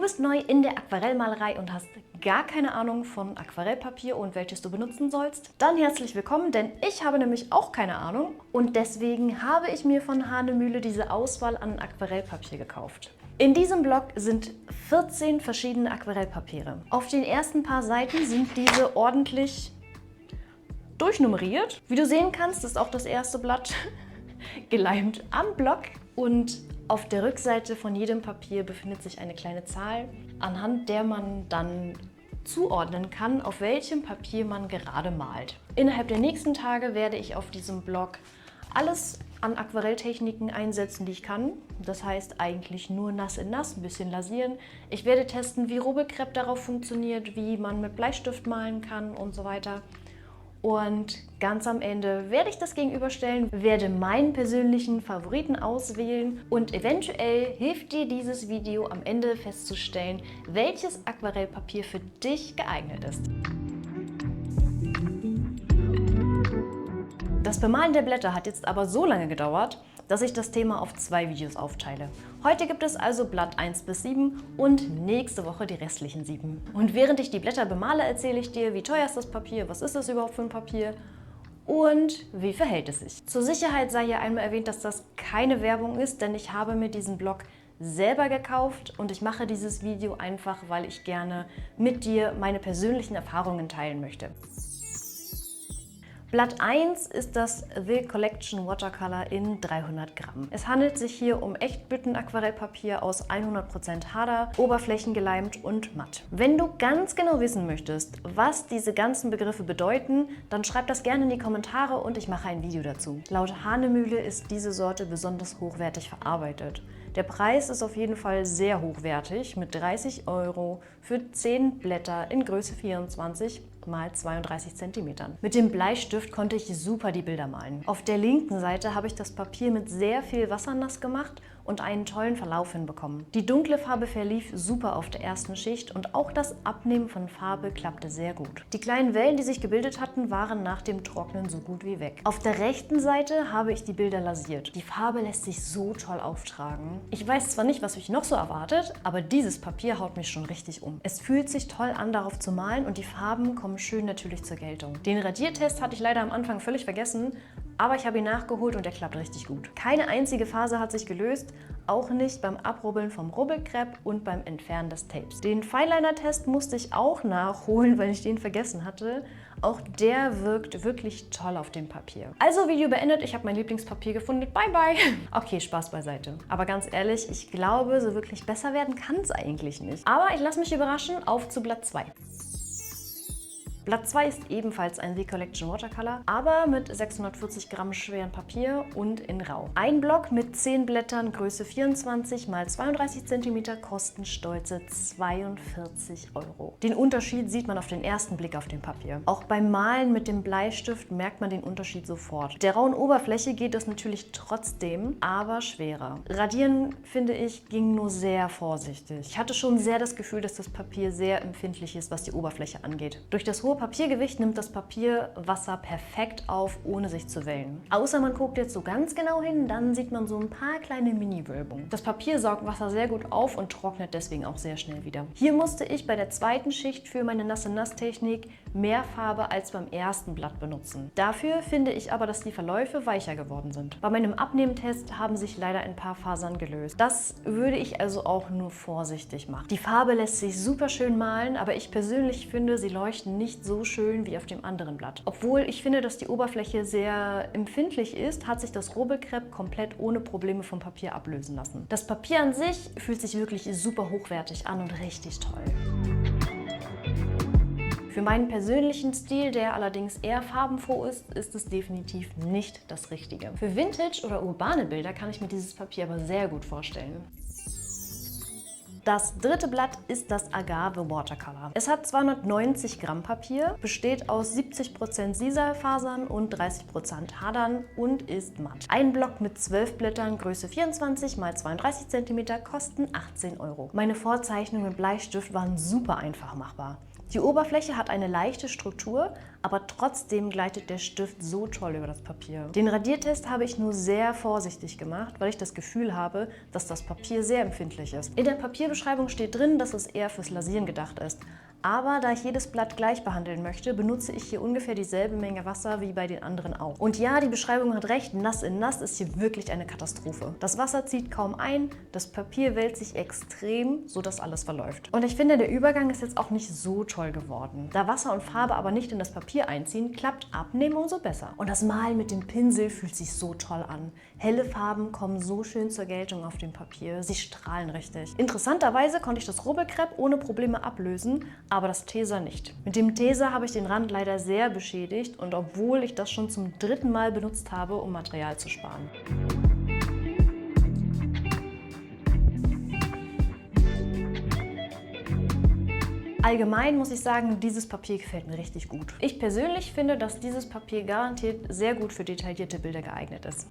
bist neu in der Aquarellmalerei und hast gar keine Ahnung von Aquarellpapier und welches du benutzen sollst? Dann herzlich willkommen, denn ich habe nämlich auch keine Ahnung und deswegen habe ich mir von Hanemühle diese Auswahl an Aquarellpapier gekauft. In diesem Blog sind 14 verschiedene Aquarellpapiere. Auf den ersten paar Seiten sind diese ordentlich durchnummeriert. Wie du sehen kannst, ist auch das erste Blatt geleimt am Block und auf der Rückseite von jedem Papier befindet sich eine kleine Zahl, anhand der man dann zuordnen kann, auf welchem Papier man gerade malt. Innerhalb der nächsten Tage werde ich auf diesem Blog alles an Aquarelltechniken einsetzen, die ich kann. Das heißt eigentlich nur nass in nass, ein bisschen lasieren. Ich werde testen, wie Rubbelkrepp darauf funktioniert, wie man mit Bleistift malen kann und so weiter. Und ganz am Ende werde ich das gegenüberstellen, werde meinen persönlichen Favoriten auswählen und eventuell hilft dir dieses Video am Ende festzustellen, welches Aquarellpapier für dich geeignet ist. Das Bemalen der Blätter hat jetzt aber so lange gedauert, dass ich das Thema auf 2 Videos aufteile. Heute gibt es also Blatt 1 bis 7 und nächste Woche die restlichen 7. Und während ich die Blätter bemale, erzähle ich dir, wie teuer ist das Papier, was ist das überhaupt für ein Papier und wie verhält es sich. Zur Sicherheit sei hier einmal erwähnt, dass das keine Werbung ist, denn ich habe mir diesen Blog selber gekauft und ich mache dieses Video einfach, weil ich gerne mit dir meine persönlichen Erfahrungen teilen möchte. Blatt 1 ist das The Collection Watercolor in 300 Gramm. Es handelt sich hier um Echtbütten-Aquarellpapier aus 100% Hader, oberflächengeleimt und matt. Wenn du ganz genau wissen möchtest, was diese ganzen Begriffe bedeuten, dann schreib das gerne in die Kommentare und ich mache ein Video dazu. Laut Hanemühle ist diese Sorte besonders hochwertig verarbeitet. Der Preis ist auf jeden Fall sehr hochwertig mit 30 € für 10 Blätter in Größe 24 x 32 cm. Mit dem Bleistift konnte ich super die Bilder malen. Auf der linken Seite habe ich das Papier mit sehr viel Wasser nass gemacht und einen tollen Verlauf hinbekommen. Die dunkle Farbe verlief super auf der ersten Schicht und auch das Abnehmen von Farbe klappte sehr gut. Die kleinen Wellen, die sich gebildet hatten, waren nach dem Trocknen so gut wie weg. Auf der rechten Seite habe ich die Bilder lasiert. Die Farbe lässt sich so toll auftragen. Ich weiß zwar nicht, was mich noch so erwartet, aber dieses Papier haut mich schon richtig um. Es fühlt sich toll an, darauf zu malen und die Farben kommen schön natürlich zur Geltung. Den Radiertest hatte ich leider am Anfang völlig vergessen, aber ich habe ihn nachgeholt und er klappt richtig gut. Keine einzige Phase hat sich gelöst, auch nicht beim Abrubbeln vom Rubbelkrepp und beim Entfernen des Tapes. Den Fineliner-Test musste ich auch nachholen, weil ich den vergessen hatte. Auch der wirkt wirklich toll auf dem Papier. Also Video beendet, ich habe mein Lieblingspapier gefunden. Bye bye! Okay, Spaß beiseite. Aber ganz ehrlich, ich glaube, so wirklich besser werden kann es eigentlich nicht. Aber ich lasse mich überraschen, auf zu Blatt 2. Blatt 2 ist ebenfalls ein The Collection Watercolor, aber mit 640 Gramm schwerem Papier und in Rau. Ein Block mit 10 Blättern, Größe 24 x 32 cm, kosten stolze 42 €. Den Unterschied sieht man auf den ersten Blick auf dem Papier. Auch beim Malen mit dem Bleistift merkt man den Unterschied sofort. Der rauen Oberfläche geht das natürlich trotzdem, aber schwerer. Radieren, finde ich, ging nur sehr vorsichtig. Ich hatte schon sehr das Gefühl, dass das Papier sehr empfindlich ist, was die Oberfläche angeht. Durch das hohe Papiergewicht nimmt das Papier Wasser perfekt auf, ohne sich zu wellen. Außer man guckt jetzt so ganz genau hin, dann sieht man so ein paar kleine Mini-Wölbungen. Das Papier saugt Wasser sehr gut auf und trocknet deswegen auch sehr schnell wieder. Hier musste ich bei der zweiten Schicht für meine Nass-in-Nass-Technik mehr Farbe als beim ersten Blatt benutzen. Dafür finde ich aber, dass die Verläufe weicher geworden sind. Bei meinem Abnehmtest haben sich leider ein paar Fasern gelöst. Das würde ich also auch nur vorsichtig machen. Die Farbe lässt sich super schön malen, aber ich persönlich finde, sie leuchten nicht so schön wie auf dem anderen Blatt. Obwohl ich finde, dass die Oberfläche sehr empfindlich ist, hat sich das Rubbelkrepp komplett ohne Probleme vom Papier ablösen lassen. Das Papier an sich fühlt sich wirklich super hochwertig an und richtig toll. Für meinen persönlichen Stil, der allerdings eher farbenfroh ist, ist es definitiv nicht das Richtige. Für Vintage- oder urbane Bilder kann ich mir dieses Papier aber sehr gut vorstellen. Das dritte Blatt ist das Agave Watercolor. Es hat 290 Gramm Papier, besteht aus 70% Sisalfasern und 30% Hadern und ist matt. Ein Block mit 12 Blättern, Größe 24 x 32 cm, kosten 18 €. Meine Vorzeichnungen mit Bleistift waren super einfach machbar. Die Oberfläche hat eine leichte Struktur, aber trotzdem gleitet der Stift so toll über das Papier. Den Radiertest habe ich nur sehr vorsichtig gemacht, weil ich das Gefühl habe, dass das Papier sehr empfindlich ist. In der Papierbeschreibung steht drin, dass es eher fürs Lasieren gedacht ist. Aber da ich jedes Blatt gleich behandeln möchte, benutze ich hier ungefähr dieselbe Menge Wasser wie bei den anderen auch. Und ja, die Beschreibung hat recht, nass in nass ist hier wirklich eine Katastrophe. Das Wasser zieht kaum ein, das Papier wälzt sich extrem, sodass alles verläuft. Und ich finde, der Übergang ist jetzt auch nicht so toll geworden. Da Wasser und Farbe aber nicht in das Papier einziehen, klappt Abnehmen umso besser. Und das Malen mit dem Pinsel fühlt sich so toll an. Helle Farben kommen so schön zur Geltung auf dem Papier, sie strahlen richtig. Interessanterweise konnte ich das Rubbelkrepp ohne Probleme ablösen, aber das Tesa nicht. Mit dem Tesa habe ich den Rand leider sehr beschädigt und obwohl ich das schon zum 3. Mal benutzt habe, um Material zu sparen. Allgemein muss ich sagen, dieses Papier gefällt mir richtig gut. Ich persönlich finde, dass dieses Papier garantiert sehr gut für detaillierte Bilder geeignet ist.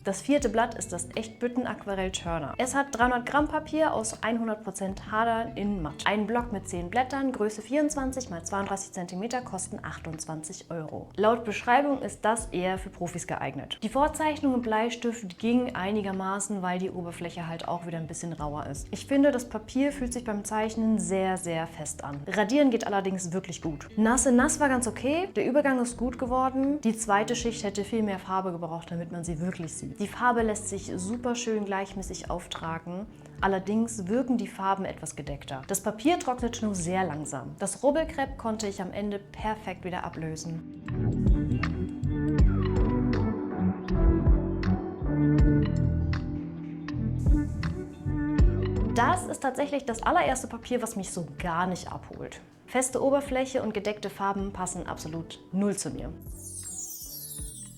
Das 4. Blatt ist das Echtbütten Aquarell Turner. Es hat 300 Gramm Papier aus 100% Hader in matt. Ein Block mit 10 Blättern, Größe 24 x 32 cm, kosten 28 €. Laut Beschreibung ist das eher für Profis geeignet. Die Vorzeichnung im Bleistift ging einigermaßen, weil die Oberfläche halt auch wieder ein bisschen rauer ist. Ich finde, das Papier fühlt sich beim Zeichnen sehr, sehr fest an. Radieren geht allerdings wirklich gut. Nass in nass war ganz okay, der Übergang ist gut geworden. Die zweite Schicht hätte viel mehr Farbe gebraucht, damit man sie wirklich sieht. Die Farbe lässt sich super schön gleichmäßig auftragen, allerdings wirken die Farben etwas gedeckter. Das Papier trocknet nur sehr langsam. Das Rubbelkrepp konnte ich am Ende perfekt wieder ablösen. Das ist tatsächlich das allererste Papier, was mich so gar nicht abholt. Feste Oberfläche und gedeckte Farben passen absolut null zu mir.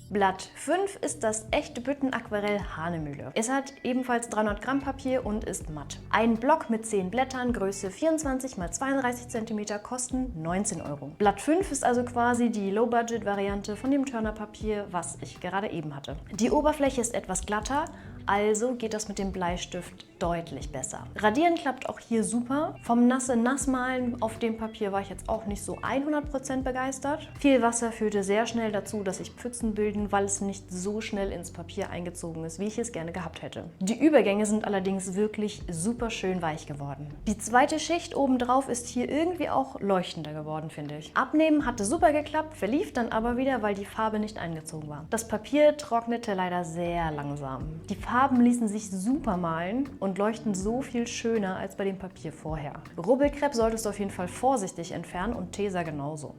Blatt 5 ist das Echtbütten Aquarell Hahnemühle. Es hat ebenfalls 300 Gramm Papier und ist matt. Ein Block mit 10 Blättern, Größe 24 x 32 cm, kosten 19 €. Blatt 5 ist also quasi die Low-Budget-Variante von dem Turner Papier, was ich gerade eben hatte. Die Oberfläche ist etwas glatter, also geht das mit dem Bleistift deutlich besser. Radieren klappt auch hier super. Vom Nasse-Nass-Malen auf dem Papier war ich jetzt auch nicht so 100% begeistert. Viel Wasser führte sehr schnell dazu, dass sich Pfützen bilden, weil es nicht so schnell ins Papier eingezogen ist, wie ich es gerne gehabt hätte. Die Übergänge sind allerdings wirklich super schön weich geworden. Die zweite Schicht obendrauf ist hier irgendwie auch leuchtender geworden, finde ich. Abnehmen hatte super geklappt, verlief dann aber wieder, weil die Farbe nicht eingezogen war. Das Papier trocknete leider sehr langsam. Die Farben ließen sich super malen und leuchten so viel schöner als bei dem Papier vorher. Rubbelkrepp solltest du auf jeden Fall vorsichtig entfernen und Tesa genauso.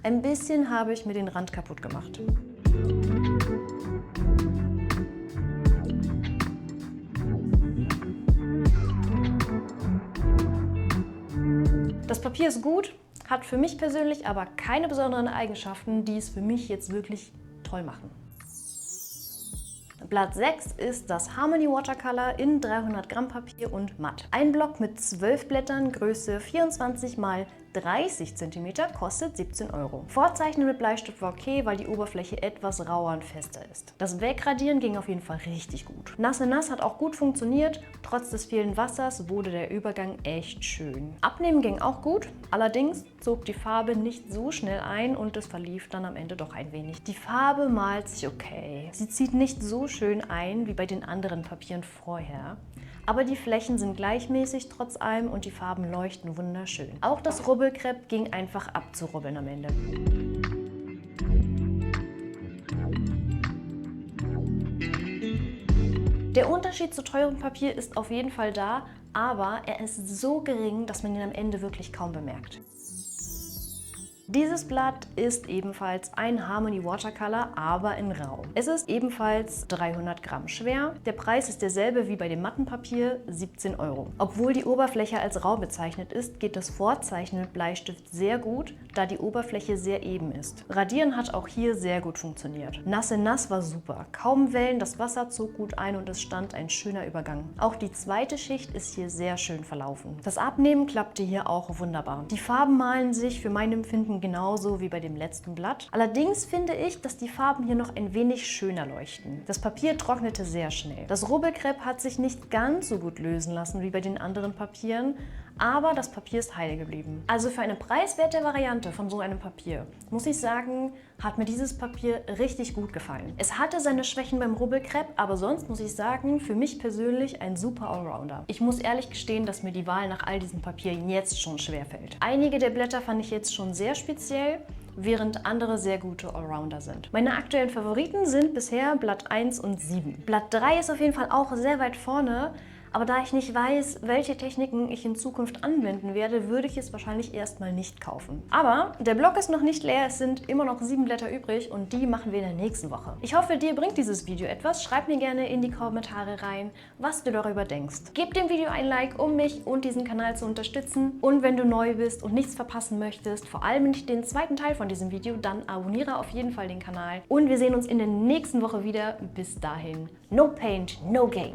Ein bisschen habe ich mir den Rand kaputt gemacht. Das Papier ist gut, hat für mich persönlich aber keine besonderen Eigenschaften, die es für mich jetzt wirklich toll machen. Blatt 6 ist das Harmony Watercolor in 300 Gramm Papier und matt. Ein Block mit 12 Blättern, Größe 24 x 30 cm, kostet 17 €. Vorzeichnen mit Bleistift war okay, weil die Oberfläche etwas rauer und fester ist. Das Wegradieren ging auf jeden Fall richtig gut. Nass in nass hat auch gut funktioniert, trotz des fehlenden Wassers wurde der Übergang echt schön. Abnehmen ging auch gut, allerdings zog die Farbe nicht so schnell ein und es verlief dann am Ende doch ein wenig. Die Farbe malt sich okay. Sie zieht nicht so schön ein wie bei den anderen Papieren vorher. Aber die Flächen sind gleichmäßig trotz allem und die Farben leuchten wunderschön. Auch das Rubbelkrepp ging einfach abzurubbeln am Ende. Der Unterschied zu teurem Papier ist auf jeden Fall da, aber er ist so gering, dass man ihn am Ende wirklich kaum bemerkt. Dieses Blatt ist ebenfalls ein Harmony Watercolor, aber in Rau. Es ist ebenfalls 300 Gramm schwer. Der Preis ist derselbe wie bei dem matten Papier, 17 €. Obwohl die Oberfläche als rau bezeichnet ist, geht das Vorzeichnen mit Bleistift sehr gut, da die Oberfläche sehr eben ist. Radieren hat auch hier sehr gut funktioniert. Nass in nass war super. Kaum Wellen, das Wasser zog gut ein und es stand ein schöner Übergang. Auch die zweite Schicht ist hier sehr schön verlaufen. Das Abnehmen klappte hier auch wunderbar. Die Farben malen sich für mein Empfinden wirken genauso wie bei dem letzten Blatt. Allerdings finde ich, dass die Farben hier noch ein wenig schöner leuchten. Das Papier trocknete sehr schnell. Das Rubbelkrepp hat sich nicht ganz so gut lösen lassen wie bei den anderen Papieren, aber das Papier ist heil geblieben. Also für eine preiswerte Variante von so einem Papier, muss ich sagen, hat mir dieses Papier richtig gut gefallen. Es hatte seine Schwächen beim Rubbelkrepp, aber sonst muss ich sagen, für mich persönlich ein super Allrounder. Ich muss ehrlich gestehen, dass mir die Wahl nach all diesen Papieren jetzt schon schwerfällt. Einige der Blätter fand ich jetzt schon sehr speziell, während andere sehr gute Allrounder sind. Meine aktuellen Favoriten sind bisher Blatt 1 und 7. Blatt 3 ist auf jeden Fall auch sehr weit vorne, aber da ich nicht weiß, welche Techniken ich in Zukunft anwenden werde, würde ich es wahrscheinlich erstmal nicht kaufen. Aber der Block ist noch nicht leer, es sind immer noch 7 Blätter übrig und die machen wir in der nächsten Woche. Ich hoffe, dir bringt dieses Video etwas. Schreib mir gerne in die Kommentare rein, was du darüber denkst. Gib dem Video ein Like, um mich und diesen Kanal zu unterstützen. Und wenn du neu bist und nichts verpassen möchtest, vor allem nicht den zweiten Teil von diesem Video, dann abonniere auf jeden Fall den Kanal. Und wir sehen uns in der nächsten Woche wieder. Bis dahin, no paint, no gain.